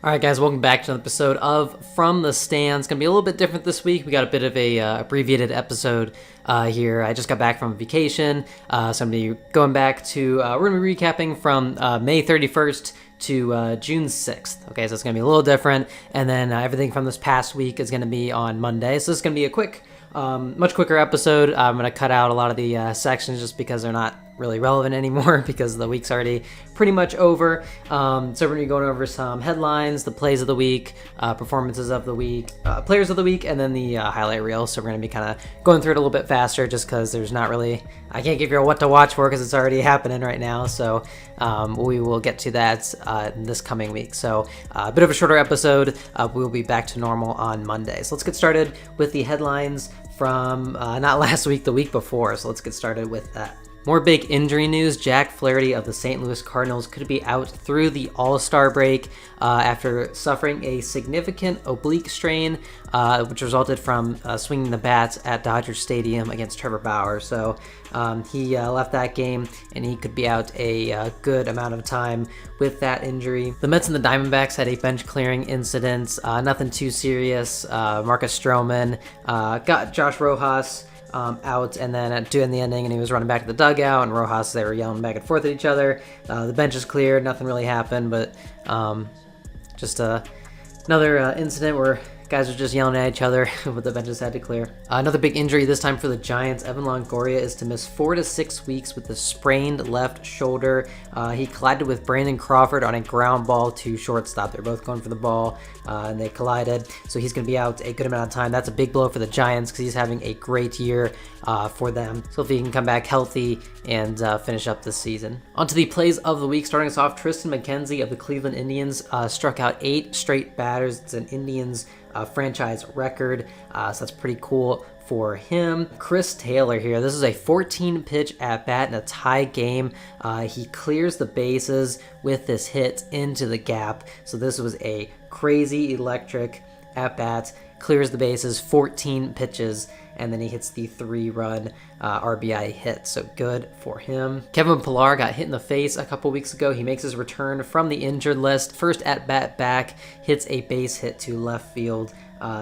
All right, guys, welcome back to another episode of From the Stands. It's going to be a little bit different this week. We got a bit of a abbreviated episode here. I just got back from vacation, so I'm going to be going back to, we're going to be recapping from May 31st to June 6th. Okay, so it's going to be a little different, and then everything from this past week is going to be on Monday. So this is going to be a quick, much quicker episode. I'm going to cut out a lot of the sections just because they're not really relevant anymore because the week's already pretty much over. So we're going to be going over some headlines, the plays of the week, performances of the week, players of the week, and then the highlight reel. So we're going to be kind of going through it a little bit faster just because there's not really, I can't give you what to watch for because it's already happening right now. So we will get to that this coming week. So a bit of a shorter episode. We'll be back to normal on Monday. So let's get started with the headlines from not last week, the week before. So let's get started with that. More big injury news. Jack Flaherty of the St. Louis Cardinals could be out through the All-Star break after suffering a significant oblique strain, which resulted from swinging the bats at Dodger Stadium against Trevor Bauer. So he left that game, and he could be out a good amount of time with that injury. The Mets and the Diamondbacks had a bench clearing incident. Nothing too serious. Marcus Stroman got Josh Rojas out, and then at in the ending, and he was running back to the dugout, and Rojas, they were yelling back and forth at each other. The bench is cleared, nothing really happened, but just another incident where guys are just yelling at each other, but the benches had to clear. Another big injury, this time for the Giants. Evan Longoria is to miss 4 to 6 weeks with a sprained left shoulder. He collided with Brandon Crawford on a ground ball to shortstop. They're both going for the ball, and they collided. So he's going to be out a good amount of time. That's a big blow for the Giants because he's having a great year for them. So if he can come back healthy and finish up this season. On to the plays of the week. Starting us off, Tristan McKenzie of the Cleveland Indians struck out 8 straight batters. It's an Indians franchise record, so that's pretty cool for him. Chris Taylor here. This is a 14-pitch at-bat in a tie game. He clears the bases with this hit into the gap. So this was a crazy electric at-bat. Clears the bases, 14 pitches, and then he hits the 3-run RBI hit. So good for him. Kevin Pillar got hit in the face a couple weeks ago. He makes his return from the injured list. First at bat back, hits a base hit to left field.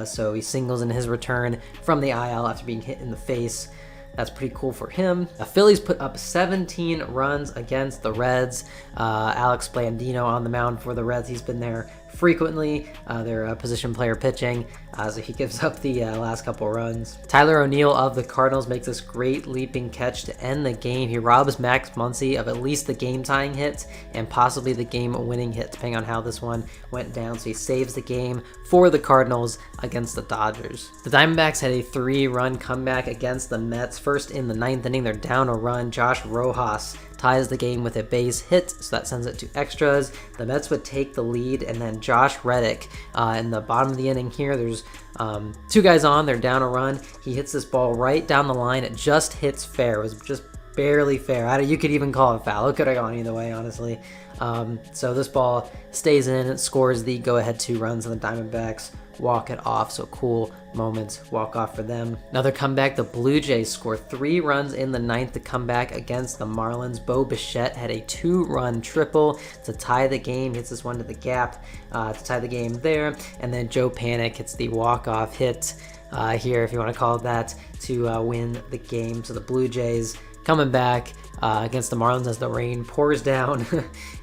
So he singles in his return from the IL after being hit in the face. That's pretty cool for him. The Phillies put up 17 runs against the Reds. Alex Blandino on the mound for the Reds. He's been there frequently. Their position player pitching, so he gives up the last couple runs. Tyler O'Neill of the Cardinals makes this great leaping catch to end the game. He robs Max Muncy of at least the game-tying hit and possibly the game-winning hit, depending on how this one went down. So he saves the game for the Cardinals against the Dodgers. The Diamondbacks had a 3-run comeback against the Mets. First in the 9th inning, they're down a run. Josh Rojas ties the game with a base hit, so that sends it to extras. The Mets would take the lead, and then Josh Reddick in the bottom of the inning here, there's 2 guys on, they're down a run. He hits this ball right down the line. It just hits fair. It was just barely fair. You could even call it foul. It could have gone either way, honestly. So this ball stays in. It scores the go-ahead 2 runs, and the Diamondbacks walk it off. So cool moments, walk off for them. Another comeback, the Blue Jays score 3 runs in the 9th to come back against the Marlins. Bo Bichette had a 2-run triple to tie the game, hits this one to the gap to tie the game there, and then Joe Panik hits the walk-off hit here, if you want to call it that, to win the game. So the Blue Jays coming back against the Marlins as the rain pours down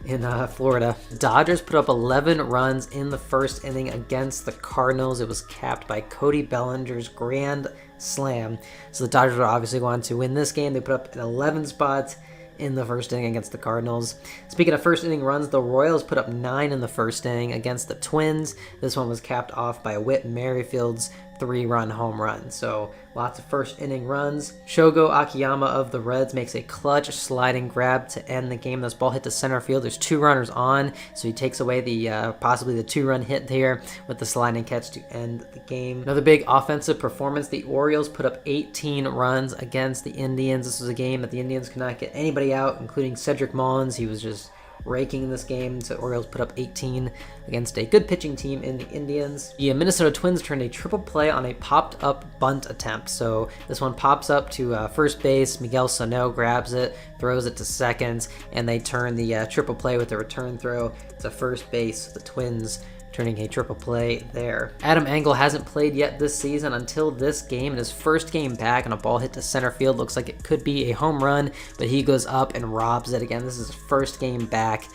in Florida. Dodgers put up 11 runs in the first inning against the Cardinals. It was capped by Cody Bellinger's grand slam. So the Dodgers were obviously going to win this game. They put up an 11 spot in the first inning against the Cardinals. Speaking of first inning runs, the Royals put up 9 in the first inning against the Twins. This one was capped off by Whit Merrifield's 3-run home run. So lots of first inning runs. Shogo Akiyama of the Reds makes a clutch sliding grab to end the game. This ball hit to center field. There's 2 runners on, so he takes away the possibly the 2-run hit here with the sliding catch to end the game. Another big offensive performance. The Orioles put up 18 runs against the Indians. This was a game that the Indians could not get anybody out, including Cedric Mullins. He was just raking in this game. So Orioles put up 18 against a good pitching team in the Indians. The Minnesota Twins turned a triple play on a popped up bunt attempt. So this one pops up to first base. Miguel Sano grabs it, throws it to second, and they turn the triple play with the return throw to first base. The Twins turning a triple play there. Adam Engel hasn't played yet this season until this game, and his first game back on a ball hit to center field looks like it could be a home run, but he goes up and robs it again. This is his first game back,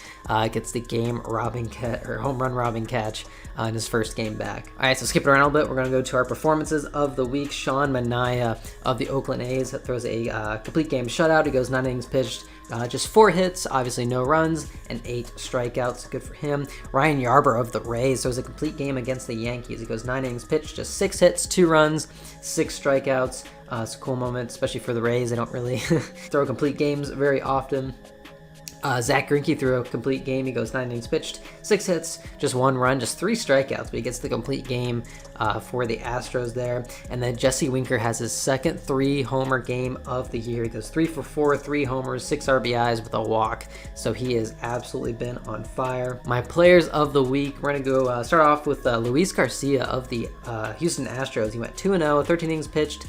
gets the home run robbing catch in his first game back. All right, so skipping around a little bit, we're going to go to our performances of the week. Sean Manaea of the Oakland A's throws a complete game shutout. He goes 9 innings pitched, just 4 hits, obviously no runs, and 8 strikeouts. Good for him. Ryan Yarbrough of the Rays throws a complete game against the Yankees. He goes 9 innings pitched, just 6 hits, 2 runs, 6 strikeouts. It's a cool moment, especially for the Rays. They don't really throw complete games very often. Zach Greinke threw a complete game. He goes 9 innings pitched, 6 hits, just 1 run, just 3 strikeouts, but he gets the complete game for the Astros there. And then Jesse Winker has his second 3-homer game of the year. He goes 3 for 4, 3 homers, 6 RBIs with a walk. So he has absolutely been on fire. My players of the week, we're going to go start off with Luis Garcia of the Houston Astros. He went 2-0, 13 innings pitched,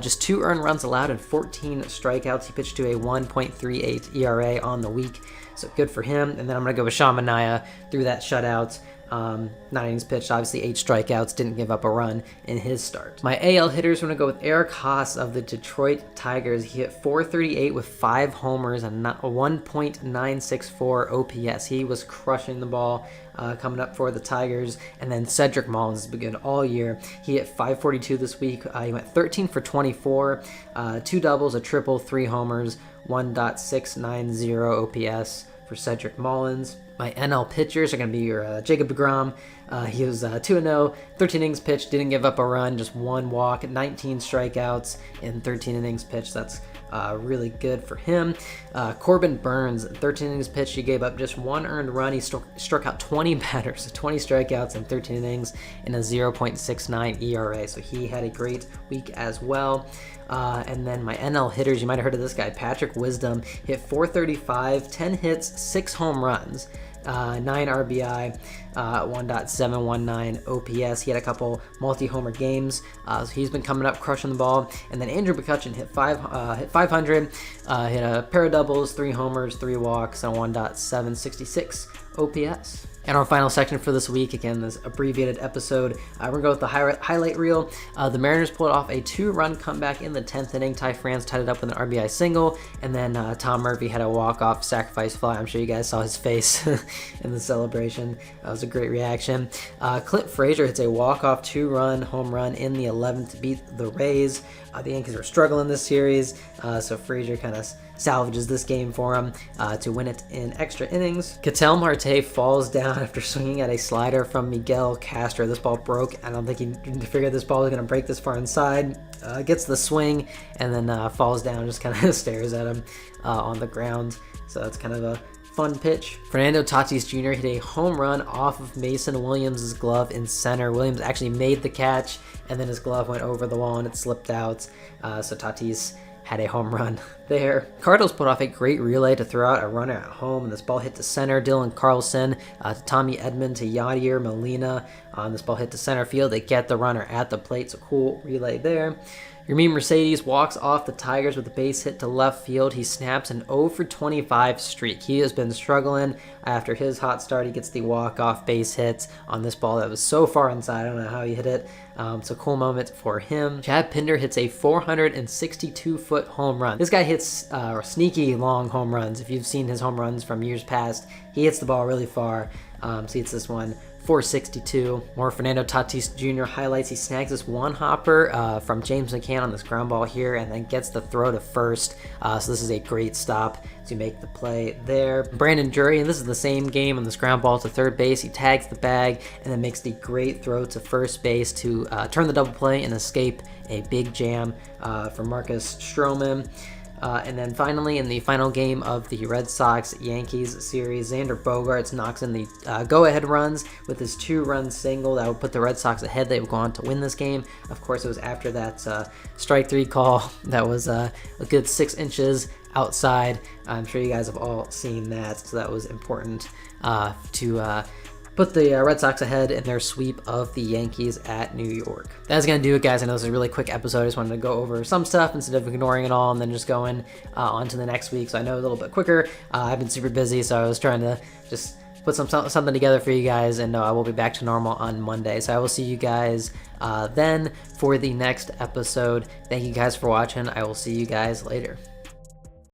just 2 earned runs allowed and 14 strikeouts. He pitched to a 1.38 ERA on the week. So good for him. And then I'm going to go with Sean Manaea through that shutout. 9 innings pitched, obviously 8 strikeouts, didn't give up a run in his start. My AL hitters, I'm going to go with Eric Haas of the Detroit Tigers. He hit .438 with 5 homers and a 1.964 OPS. He was crushing the ball coming up for the Tigers. And then Cedric Mullins has been good all year. He hit .542 this week. He went 13 for 24, 2 doubles, a triple, 3 homers, 1.690 OPS for Cedric Mullins. My NL pitchers are going to be your Jacob deGrom. He was 2-0, 13 innings pitched, didn't give up a run, just 1 walk, 19 strikeouts in 13 innings pitched. That's really good for him. Corbin Burns, 13 innings pitched, he gave up just 1 earned run. He struck out 20 batters, 20 strikeouts in 13 innings in a 0.69 ERA. So he had a great week as well. And then my NL hitters, you might have heard of this guy, Patrick Wisdom, hit .435, 10 hits, 6 home runs, 9 RBI, 1.719 OPS. He had a couple multi-homer games, so he's been coming up crushing the ball. And then Andrew McCutchen hit 500, hit a pair of doubles, 3 homers, 3 walks, and a 1.766 OPS. And our final section for this week, again, this abbreviated episode, we're going to go with the highlight reel. The Mariners pulled off a 2-run comeback in the 10th inning. Ty France tied it up with an RBI single, and then Tom Murphy had a walk-off sacrifice fly. I'm sure you guys saw his face in the celebration. That was a great reaction. Clint Frazier hits a walk-off 2-run home run in the 11th to beat the Rays. The Yankees are struggling this series, so Frazier kind of salvages this game for him to win it in extra innings. Ketel Marte falls down after swinging at a slider from Miguel Castro. This ball broke. I don't think he figured this ball was going to break this far inside. Gets the swing and then falls down, just kind of stares at him on the ground. So that's kind of a fun pitch. Fernando Tatis Jr. hit a home run off of Mason Williams' glove in center. Williams actually made the catch, and then his glove went over the wall and it slipped out. So Tatis had a home run there. Cardinals put off a great relay to throw out a runner at home, and this ball hit to center. Dylan Carlson to Tommy Edman to Yadier Molina. This ball hit to center field. They get the runner at the plate, so cool relay there. Yermin Mercedes walks off the Tigers with a base hit to left field. He snaps an 0 for 25 streak. He has been struggling after his hot start. He gets the walk-off base hit on this ball that was so far inside. I don't know how he hit it. It's a cool moment for him. Chad Pinder hits a 462-foot home run. This guy hits sneaky long home runs. If you've seen his home runs from years past, he hits the ball really far. So he hits this one 462. More Fernando Tatis Jr. highlights. He snags this one hopper from James McCann on this ground ball here and then gets the throw to first. So this is a great stop to make the play there. Brandon Drury, and this is the same game on this ground ball to third base. He tags the bag and then makes the great throw to first base to turn the double play and escape a big jam for Marcus Stroman. And then finally, in the final game of the Red Sox-Yankees series, Xander Bogaerts knocks in the go-ahead runs with his 2-run single that would put the Red Sox ahead. They would go on to win this game. Of course, it was after that strike 3 call that was a good 6 inches outside. I'm sure you guys have all seen that, so that was important to put the Red Sox ahead in their sweep of the Yankees at New York. That's going to do it, guys. I know this is a really quick episode. I just wanted to go over some stuff instead of ignoring it all and then just going on to the next week. So I know a little bit quicker. I've been super busy, so I was trying to just put something together for you guys, and I will be back to normal on Monday. So I will see you guys then for the next episode. Thank you guys for watching. I will see you guys later.